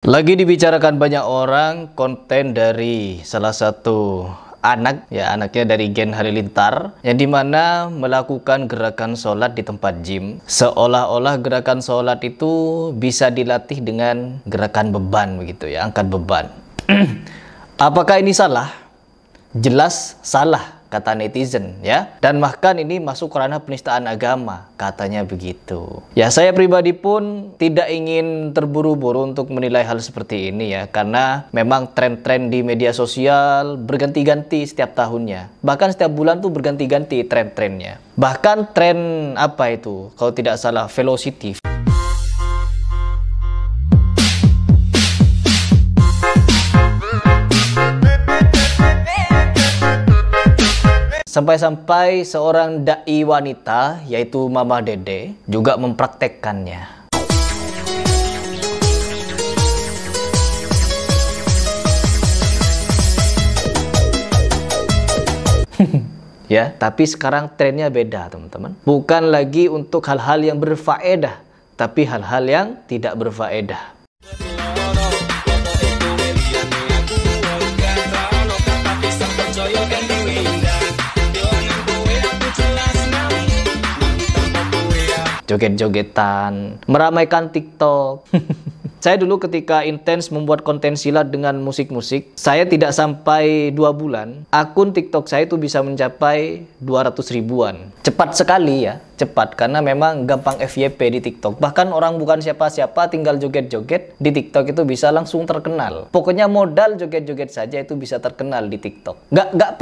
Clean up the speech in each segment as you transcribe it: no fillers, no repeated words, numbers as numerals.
Lagi dibicarakan banyak orang konten dari salah satu anaknya dari Gen Halilintar, yang dimana melakukan gerakan sholat di tempat gym, seolah-olah gerakan sholat itu bisa dilatih dengan gerakan beban begitu ya, angkat beban. Apakah ini salah? Jelas salah, kata netizen ya, dan bahkan ini masuk ranah penistaan agama, katanya begitu. Ya, saya pribadi pun tidak ingin terburu-buru untuk menilai hal seperti ini ya, karena memang tren-tren di media sosial berganti-ganti setiap tahunnya, bahkan setiap bulan tuh berganti-ganti tren-trennya. Bahkan tren apa itu, kalau tidak salah velocity. Sampai-sampai seorang dai wanita, yaitu Mama Dede, juga mempraktekkannya. Ya, tapi sekarang trennya beda, teman-teman. Bukan lagi untuk hal-hal yang berfaedah, tapi hal-hal yang tidak berfaedah. Joget-jogetan, meramaikan TikTok. Saya dulu ketika intens membuat konten silat dengan musik-musik, saya tidak sampai 2 bulan, akun TikTok saya itu bisa mencapai 200 ribuan. Cepat sekali ya, cepat, karena memang gampang FYP di TikTok. Bahkan orang bukan siapa-siapa, tinggal joget-joget di TikTok itu bisa langsung terkenal. Pokoknya modal joget-joget saja itu bisa terkenal di TikTok. Nggak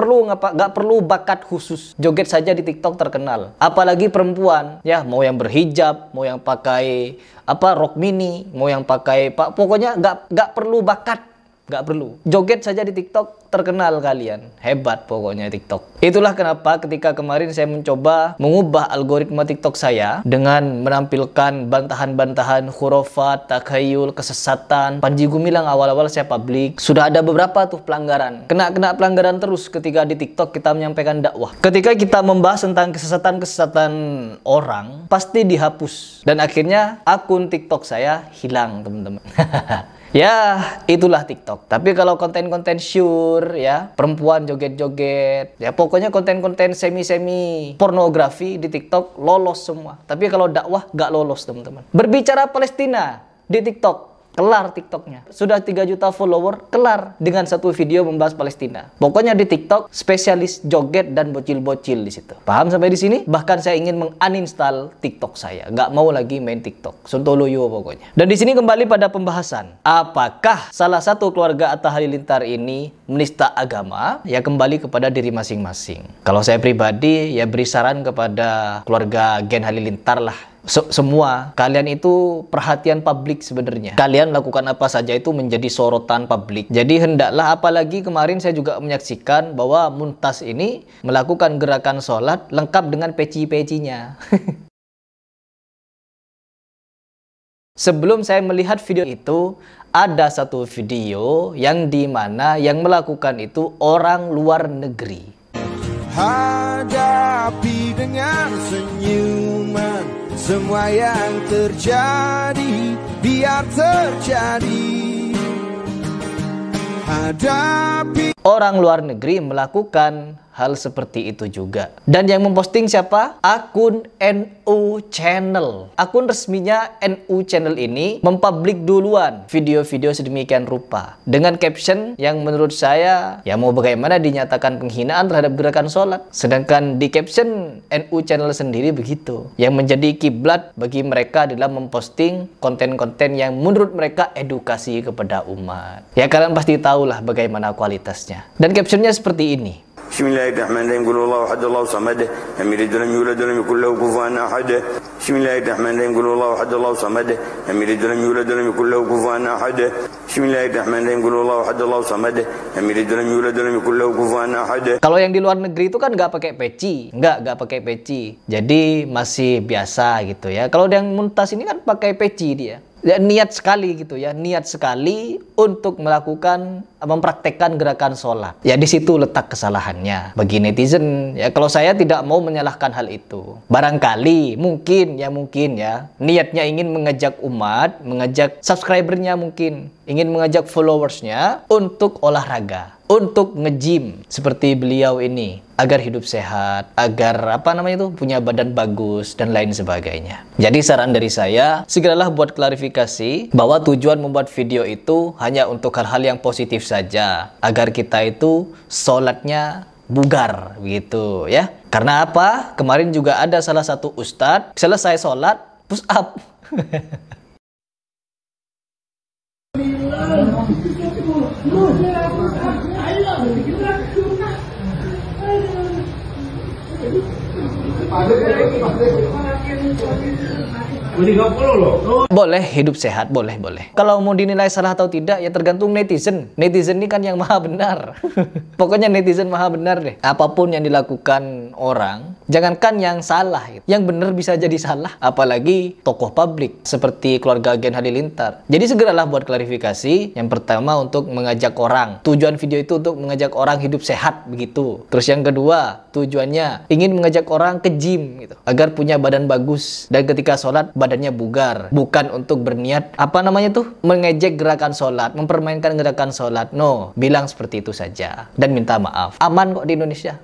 perlu bakat khusus, joget saja di TikTok terkenal. Apalagi perempuan, ya mau yang berhijab, mau yang pakai rok mini, mau yang pakai pokoknya nggak perlu bakat, nggak perlu, joget saja di TikTok terkenal kalian. Hebat pokoknya TikTok. Itulah kenapa ketika kemarin saya mencoba mengubah algoritma TikTok saya dengan menampilkan bantahan-bantahan khurafat, takhayul, kesesatan. Panji Gumilang awal-awal saya publik, sudah ada beberapa tuh pelanggaran. Kena pelanggaran terus ketika di TikTok kita menyampaikan dakwah. Ketika kita membahas tentang kesesatan-kesesatan orang, pasti dihapus. Dan akhirnya akun TikTok saya hilang, teman-teman. Ya, itulah TikTok. Tapi kalau konten-konten syur ya, perempuan joget-joget, ya pokoknya konten-konten semi-semi pornografi di TikTok lolos semua. Tapi kalau dakwah nggak lolos, teman-teman. Berbicara Palestina di TikTok, kelar TikToknya. Sudah 3 juta follower, kelar dengan satu video membahas Palestina. Pokoknya di TikTok spesialis joget dan bocil-bocil di situ. Paham sampai di sini? Bahkan saya ingin menguninstall TikTok saya. Nggak mau lagi main TikTok. Sontoloyo pokoknya. Dan di sini kembali pada pembahasan. Apakah salah satu keluarga Atta Halilintar ini menista agama? Ya kembali kepada diri masing-masing. Kalau saya pribadi ya beri saran kepada keluarga Gen Halilintar lah. Semua kalian itu perhatian publik sebenarnya. Kalian lakukan apa saja itu menjadi sorotan publik. Jadi hendaklah, apalagi kemarin saya juga menyaksikan bahwa Muntas ini melakukan gerakan sholat lengkap dengan peci-pecinya. Sebelum saya melihat video itu, ada satu video yang dimana yang melakukan itu orang luar negeri. Hadapi dengan senyuman semua yang terjadi, biar terjadi. Hadapi. Orang luar negeri melakukan hal seperti itu juga. Dan yang memposting siapa? Akun NU Channel. Akun resminya NU Channel ini mempublik duluan video-video sedemikian rupa. Dengan caption yang menurut saya, ya mau bagaimana dinyatakan penghinaan terhadap gerakan sholat. Sedangkan di caption NU Channel sendiri begitu. Yang menjadi kiblat bagi mereka adalah memposting konten-konten yang menurut mereka edukasi kepada umat. Ya kalian pasti tahulah bagaimana kualitasnya. Dan captionnya seperti ini. Bismillahirrahmanirrahim. Qul huwallahu ahad, Allahu samad, lam yalid walam yulad walam yakul lahu kufuwan ahad. Bismillahirrahmanirrahim. Qul huwallahu ahad, Allahu samad, lam yalid walam yulad walam yakul lahu kufuwan ahad. Bismillahirrahmanirrahim. Qul huwallahu ahad, Allahu samad, lam yalid walam yulad walam yakul lahu kufuwan ahad. Kalau yang di luar negeri itu kan nggak pakai peci, nggak pakai peci. Jadi masih biasa gitu ya. Kalau yang Muntas ini kan pakai peci dia. Ya, niat sekali gitu ya, niat sekali untuk mempraktekkan gerakan sholat. Ya di situ letak kesalahannya bagi netizen. Ya kalau saya tidak mau menyalahkan hal itu. Barangkali mungkin ya niatnya ingin mengajak umat, mengajak subscribernya, mungkin ingin mengajak followersnya untuk olahraga, untuk nge-gym seperti beliau ini, agar hidup sehat, agar punya badan bagus dan lain sebagainya. Jadi saran dari saya, segeralah buat klarifikasi bahwa tujuan membuat video itu hanya untuk hal-hal yang positif saja, agar kita itu sholatnya bugar begitu ya. Karena apa? Kemarin juga ada salah satu ustadz selesai sholat push up. Boleh hidup sehat, boleh. Kalau mau dinilai salah atau tidak ya tergantung netizen. Netizen ini kan yang maha benar. Pokoknya netizen maha benar deh. Apapun yang dilakukan orang, jangankan yang salah, yang benar bisa jadi salah. Apalagi tokoh publik seperti keluarga Gen Halilintar. Jadi segeralah buat klarifikasi. Yang pertama untuk mengajak orang. Tujuan video itu untuk mengajak orang hidup sehat begitu. Terus yang kedua, tujuannya ingin mengajak orang ke gym gitu, agar punya badan bagus dan ketika sholat badannya bugar, bukan untuk berniat mengejek gerakan sholat, mempermainkan gerakan sholat. No, bilang seperti itu saja dan minta maaf. Aman kok di Indonesia.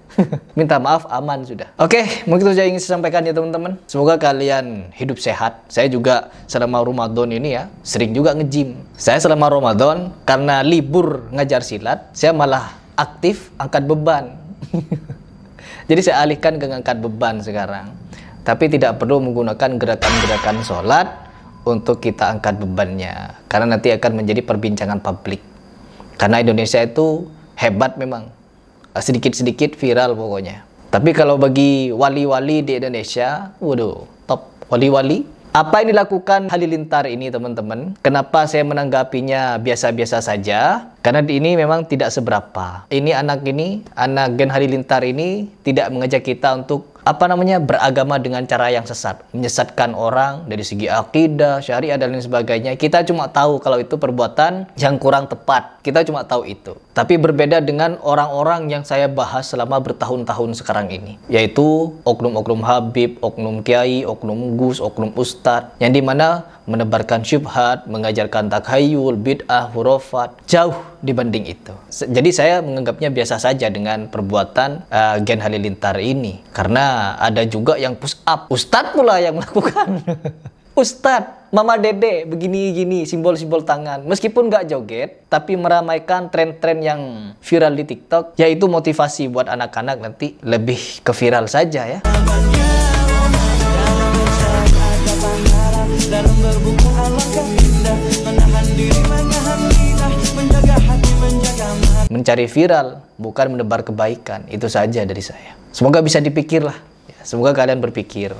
Minta maaf, aman sudah. Oke, mungkin itu saja yang ingin saya sampaikan ya teman-teman. Semoga kalian hidup sehat. Saya juga selama Ramadan ini ya sering juga nge-gym. Saya selama Ramadan karena libur ngajar silat, saya malah aktif angkat beban. Jadi saya alihkan ke ngangkat beban sekarang. Tapi tidak perlu menggunakan gerakan-gerakan sholat untuk kita angkat bebannya. Karena nanti akan menjadi perbincangan publik. Karena Indonesia itu hebat memang. Sedikit-sedikit viral pokoknya. Tapi kalau bagi wali-wali di Indonesia, waduh, top wali-wali. Apa yang dilakukan Halilintar ini teman-teman? Kenapa saya menanggapinya biasa-biasa saja? Karena ini memang tidak seberapa. Anak Gen Halilintar ini tidak mengajak kita untuk beragama dengan cara yang sesat, menyesatkan orang dari segi akidah, syariah dan lain sebagainya. Kita cuma tahu kalau itu perbuatan yang kurang tepat. Kita cuma tahu itu. Tapi berbeda dengan orang-orang yang saya bahas selama bertahun-tahun sekarang ini, yaitu oknum-oknum habib, oknum kiai, oknum gus, oknum ustadz, yang dimana menebarkan syubhat, mengajarkan takhayul, bid'ah, hurufat, jauh dibanding itu. Jadi saya menganggapnya biasa saja dengan perbuatan Gen Halilintar ini. Karena ada juga yang push up. Ustadz pula yang melakukan. Ustadz, Mama Dede, begini-gini, simbol-simbol tangan. Meskipun nggak joget, tapi meramaikan tren-tren yang viral di TikTok, yaitu motivasi buat anak-anak nanti lebih ke viral saja ya. Mencari viral, bukan menebar kebaikan. Itu saja dari saya. Semoga bisa dipikirlah. Semoga kalian berpikir.